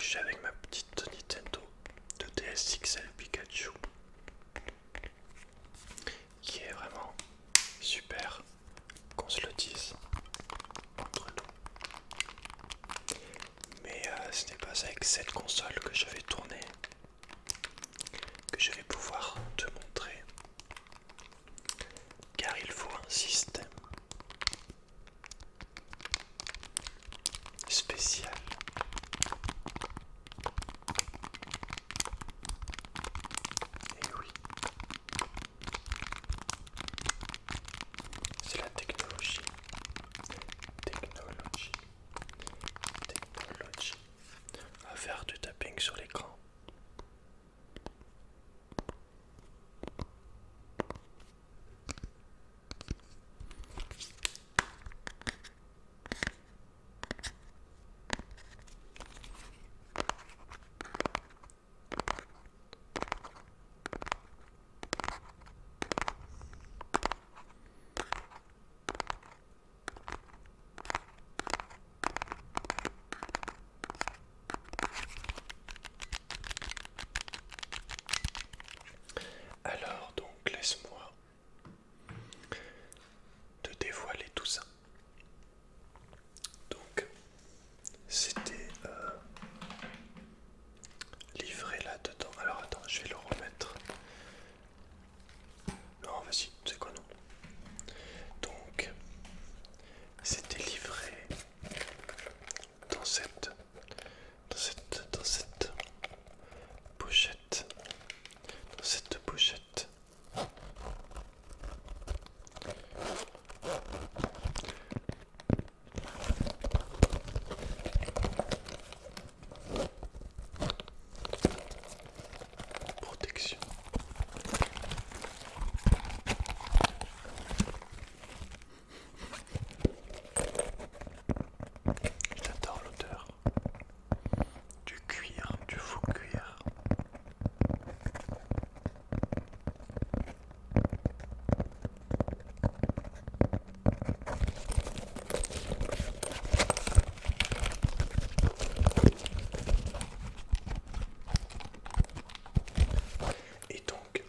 je suis avec ma petite Nintendo de DS XL Pikachu, qui est vraiment super, qu'on se le dise entre nous. Mais ce n'est pas avec cette console que je vais tourner, que je vais pouvoir te montrer, car il faut un système spécial. Et oui, c'est la technologie. Technologie. Technologie. On va faire du tapping sur l'écran. Alors donc laisse-moi te dévoiler tout ça. Donc c'était livré là-dedans. Alors attends, je vais le remettre. Non, vas-y, c'est quoi non? Donc c'était livré dans cette pochette. Dans cette pochette. Protection. J'adore l'odeur du cuir, du faux cuir. Et donc,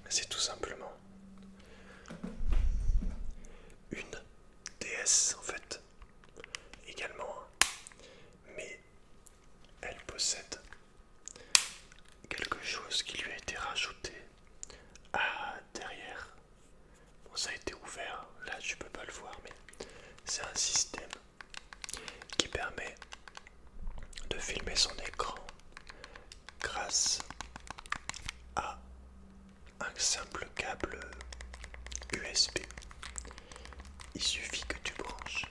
c'est tout simplement une DS en fait, également, mais elle possède quelque chose qui lui a été rajouté derrière. Bon, ça a été ouvert, là tu peux pas le voir, mais c'est un système qui permet de filmer son écran grâce à un simple câble USB. Il suffit que tu branches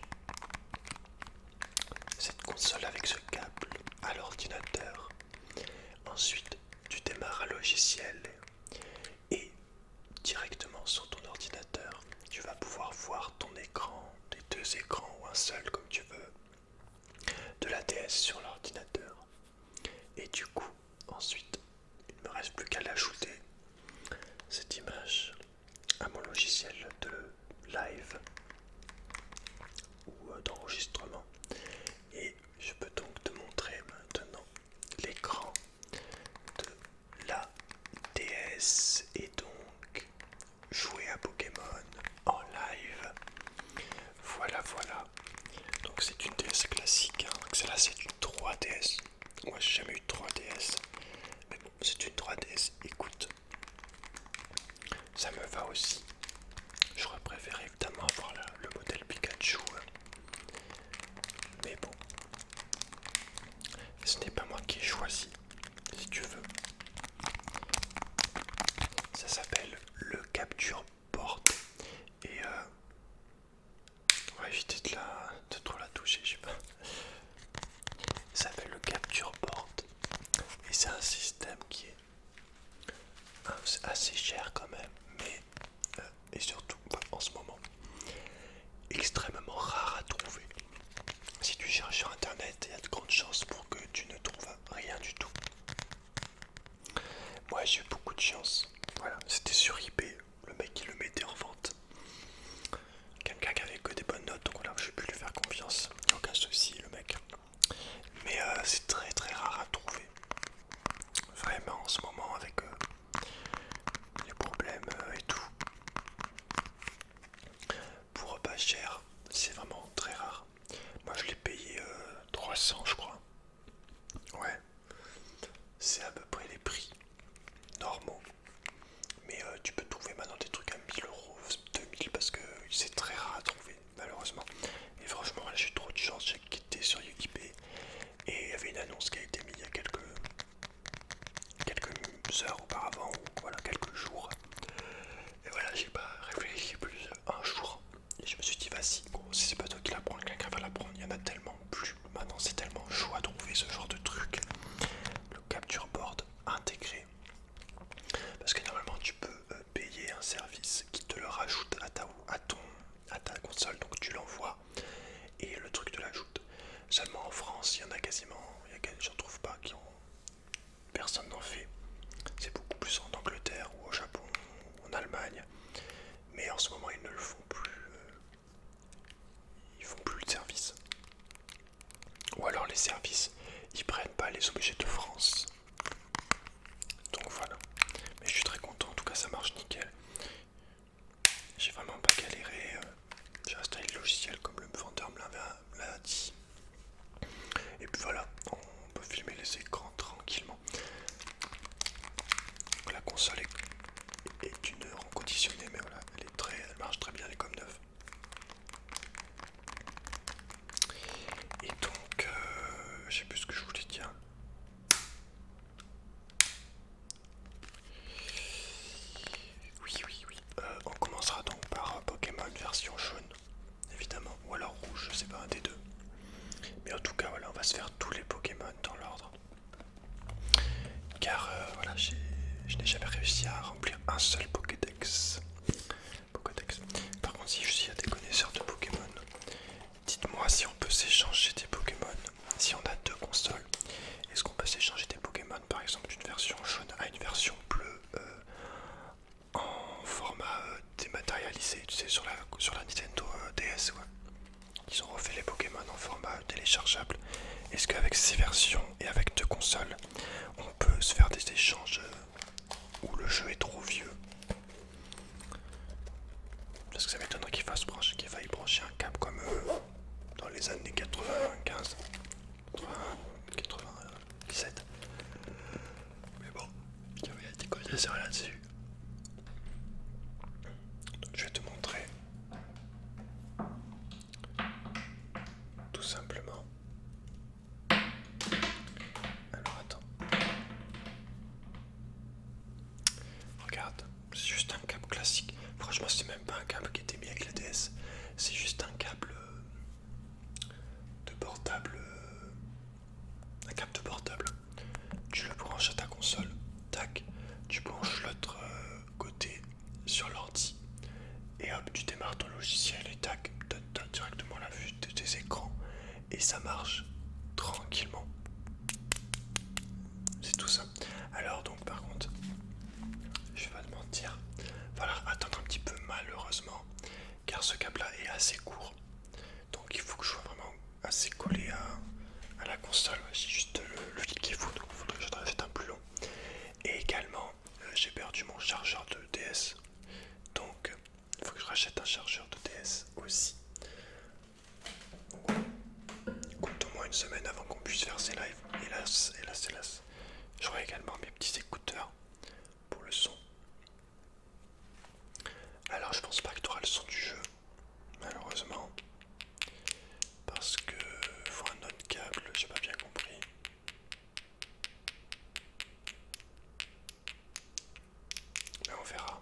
cette console avec ce câble à l'ordinateur. Ensuite, tu démarres un logiciel et directement sur ton ordinateur, tu vas pouvoir voir ton écran, tes deux écrans ou un seul comme tu veux, de la DS sur l'ordinateur. Et du coup, ensuite, il ne me reste plus qu'à l'ajouter cette image à mon logiciel de live ou d'enregistrement. Et je peux donc te montrer maintenant l'écran de la DS et donc jouer à Pokémon en live. Voilà, voilà. Donc c'est une DS classique, hein. Celle-là c'est une 3DS. Moi j'ai jamais eu de 3DS. Mais bon, c'est une 3DS. Écoute, ça me va aussi. J'aurais préféré évidemment avoir le modèle Pikachu. Mais bon, ce n'est pas moi qui ai choisi, si tu veux. Ça s'appelle le Capture Board. Et on va éviter de trop la toucher, je sais pas. Ça s'appelle le Capture Board. Et c'est un système qui est assez cher quand même, mais et surtout en ce moment extrêmement rare à trouver. Si tu cherches sur internet, il y a de grandes chances pour que tu ne trouves rien du tout. Moi j'ai eu beaucoup de chance. Voilà, c'était sur eBay, le mec qui le mettait en vente. Quelqu'un qui avait que des bonnes notes, donc voilà, j'ai pu lui faire confiance. Aucun souci le mec. Mais c'est très très 300 je crois. Ouais, c'est à peu près les prix normaux. Mais tu peux trouver maintenant des trucs à 1000 euros, 2000 parce que c'est très rare à trouver malheureusement. Et franchement là j'ai eu trop de chance, j'ai quitté sur eBay et il y avait une annonce qui a été mise il y a quelques heures auparavant, ou voilà quelques jours. Et voilà, j'ai pas réfléchi plus un jour. Et je me suis dit, vas-y, gros, si c'est pas toi qui la prends, quelqu'un va la prendre. Il y en a tellement plus. Maintenant, c'est tellement chaud à trouver ce genre de truc. Le capture board intégré. Parce que normalement, tu peux payer un service qui te le rajoute à ta console. Donc, tu l'envoies et le truc te l'ajoute. Seulement en France, il y en a quasiment. J'en trouve pas qui ont. Personne n'en fait. C'est beaucoup plus en Angleterre ou au Japon ou en Allemagne. Mais en ce moment, ils ne le font plus. Ils font plus le service. Ou alors les services, ils prennent pas les objets de France. Donc voilà. Mais je suis très content, en tout cas ça marche nickel. J'ai vraiment pas galéré. J'ai installé le logiciel comme le vendeur me l'a dit. Et puis voilà, on peut filmer les écrans tranquillement. Donc la console est une reconditionnée, mais voilà, elle marche très bien, elle est comme neuve. Et donc, je sais plus ce que je voulais dire. Oui. On commencera donc par Pokémon version jaune, évidemment, ou alors rouge, je sais pas, un des deux. Mais en tout cas, voilà, on va se faire tous les Pokémon dans l'ordre. Car voilà, je n'ai jamais réussi à remplir un seul Pokédex. Par contre, si y a des connaisseurs de Pokémon, dites-moi si on peut s'échanger des Pokémon. Si on a deux consoles, est-ce qu'on peut s'échanger des Pokémon, par exemple d'une version jaune à une version bleue en format dématérialisé, tu sais, sur la Nintendo DS, ouais. Ils ont refait les Pokémon en format téléchargeable. Est-ce qu'avec ces versions et avec deux consoles, on peut se faire des échanges où le jeu est trop vieux? Parce que ça m'étonnerait qu'il faille brancher un câble comme dans les années 95, 97. Mais bon, il y a des connaisseurs là-dessus. Donc je vais te montrer tout simplement. Alors attends. Regarde, c'est juste un câble classique. Franchement, c'est même pas un câble qui était mis avec la DS. C'est juste un câble de portable. Un câble de portable. Tu le branches à ta console. Tac. Tu branches l'autre côté sur l'ordi. Et hop, tu démarres ton logiciel et tac, t'as directement la vue de tes écrans. Et ça marche tranquillement. C'est tout ça. Alors donc par contre, je vais pas te mentir, voilà, attendre un petit peu malheureusement, car ce câble là est assez court. Donc il faut que je sois vraiment assez collé à la console. C'est juste le fil qui est fou, donc il faudrait que je rachète un plus long. Et également, j'ai perdu mon chargeur de DS. Donc il faut que je rachète un chargeur de DS aussi. Compte au moins une semaine avant qu'on puisse faire ces lives. Hélas. J'aurai également mes petits écouteurs pour le son. Alors je pense pas que tu auras le son du jeu, malheureusement. Parce que faut un autre câble, j'ai pas bien compris. Mais on verra.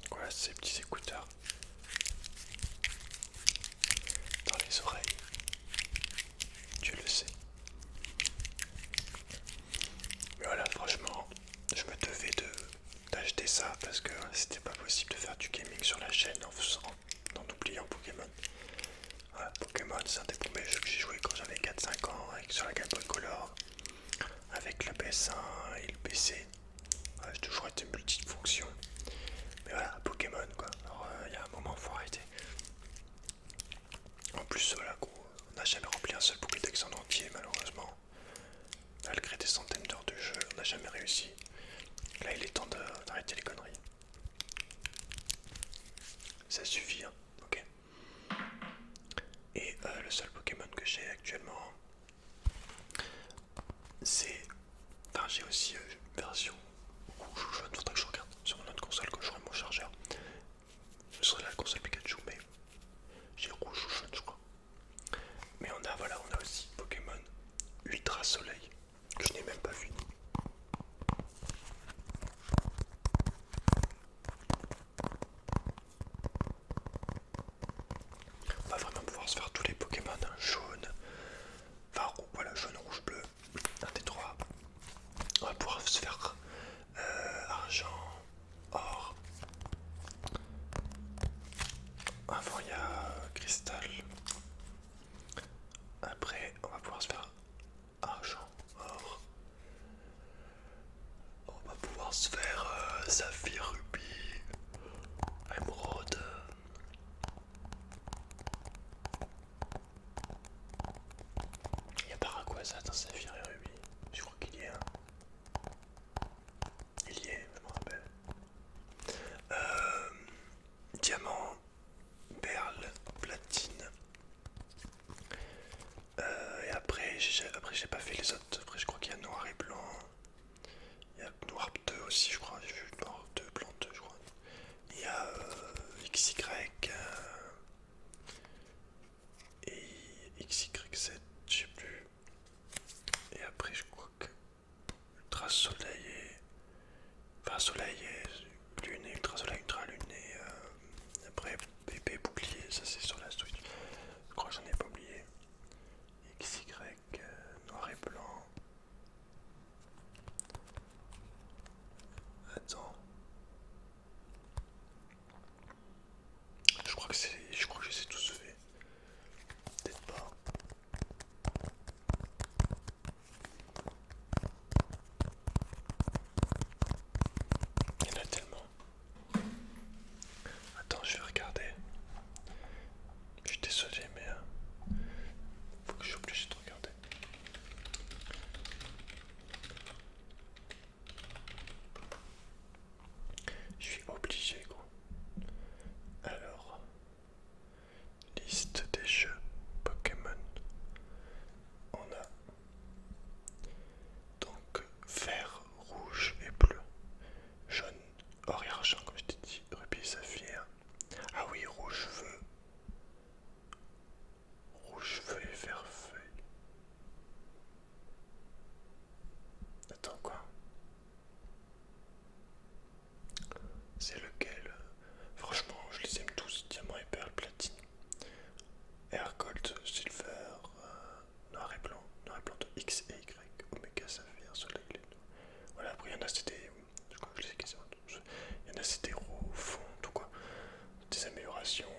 Voilà ces petits écouteurs dans les oreilles. Tu le sais. Mais voilà, franchement, je me devais d'acheter ça parce que c'était pas possible de faire du gaming sur la chaîne en oubliant Pokémon. Voilà, Pokémon, c'est un des premiers jeux que j'ai joué quand j'avais 4-5 ans sur la Game Boy Color, avec le PS1 et le PC. Voilà, j'ai toujours été multifonction. Mais voilà, Pokémon quoi. Alors il y a un moment, faut arrêter. En plus, voilà, gros, On n'a jamais rempli un seul Pokédex en entier malheureusement. Malgré des centaines d'heures de jeu, on n'a jamais réussi. Là il est temps d'arrêter les conneries. Ça suffit, hein. Ok. Et le seul Pokémon que j'ai actuellement, c'est... Enfin j'ai aussi une version rouge ou jaune, faudrait que je regarde sur mon autre console quand j'aurai mon chargeur. Ce serait la console Pikachu, mais j'ai rouge ou jaune je crois. Mais on a, voilà, on a aussi Pokémon Ultra Soleil, que je n'ai même pas vu. On va vraiment pouvoir se faire tous les Pokémon, hein, jaune, enfin voilà, jaune, rouge, bleu, un des trois. On va pouvoir se faire argent, or. Avant il y a cristal. Après on va pouvoir se faire argent, or. On va pouvoir se faire saphir, rubis, émeraude. Il y a Paraquoisa dans saphir et rubis. Je crois qu'il y est un. Il y est, je me rappelle. Diamant, perle, platine. Et après j'ai pas fait les autres. Après je crois qu'il y a noir et blanc. Il y a noir 2 aussi je crois. J'ai vu noir 2, blanc 2 je crois. Il y a XY et XY7, je sais plus. Et après je crois que ultra soleil et... Enfin soleil et lune et ultra soleil, ultra lune et après bébé bouclier, ça c'est sur la Switch. Je crois que j'en ai pas oublié. XY, noir et blanc. Attends. Je crois que je les ai tous faits. Peut-être pas. Il y en a tellement. Attends, je vais regarder. Je suis désolé, mais faut que je sois obligé de regarder. Je suis obligé, quoi. Alors, liste des jeux Pokémon. On a donc vert, rouge et bleu, jaune, or et argent, comme je t'ai dit, rubis et saphir. Ah oui, rouge feu et vert feuille. Attends, quoi? C'est lequel? Franchement, je les aime tous, diamant et perle, platine. Air Gold, Silver, noir et blanc de X et Y, Oméga, Saphir, Soleil, les deux. Voilà, après il y en a c'était, je crois que je les ai quasiment tous. Il y en a c'était fond, tout quoi. Des améliorations,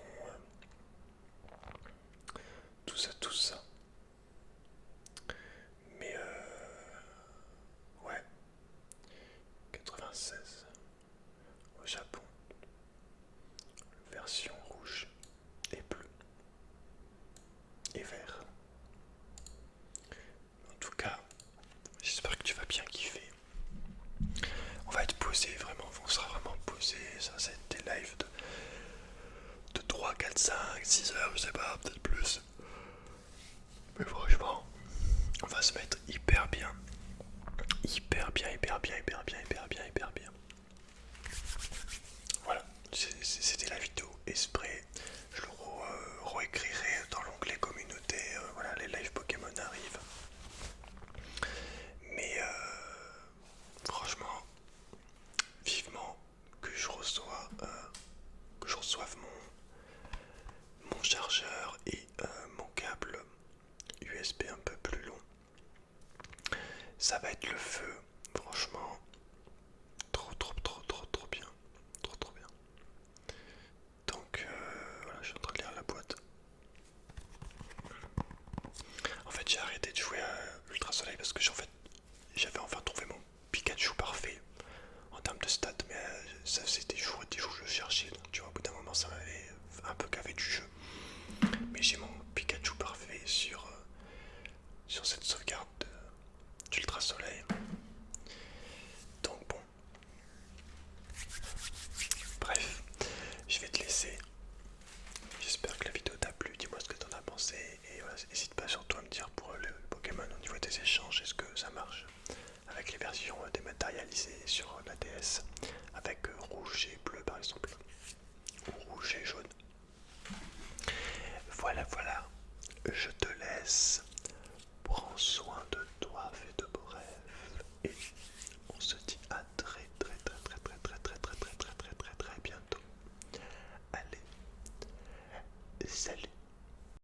tout ça, tout ça. Mais ouais, 96 au Japon, version rouge et bleue et vert. En tout cas, j'espère que tu vas bien kiffer. On va être posé, vraiment, on sera vraiment posé. Ça, c'est des lives de 3, 4, 5, 6 heures, je sais pas, peut-être plus. Mais franchement, on va se mettre hyper bien. Hyper bien, hyper bien, hyper bien, hyper bien, hyper bien. Voilà, c'était la vidéo Esprit. Je le réécrirai dans l'onglet communauté. Voilà, les lives Pokémon arrivent. Mais franchement, vivement que je reçoive mon chargeur et mon câble USB un peu plus long. Ça va être le feu, franchement. Trop bien. Trop bien. Donc voilà, je suis en train de lire la boîte. En fait, j'ai arrêté de jouer à Ultra Soleil parce que j'avais enfin trouvé mon Pikachu parfait en termes de stats, mais ça faisait des jours et des jours que je le cherchais, donc tu vois, au bout d'un moment ça m'avait un peu gavé du jeu. Mais j'ai mon Pikachu parfait sur sur cette sauvegarde d'Ultra Soleil. Donc bon. Bref, je vais te laisser. J'espère que la vidéo t'a plu. Dis-moi ce que t'en as pensé. Et voilà, n'hésite pas surtout à me dire pour le Pokémon au niveau des échanges, est-ce que ça marche avec les versions dématérialisées sur la DS, avec rouge et bleu par exemple, ou rouge et jaune. Voilà, voilà. Je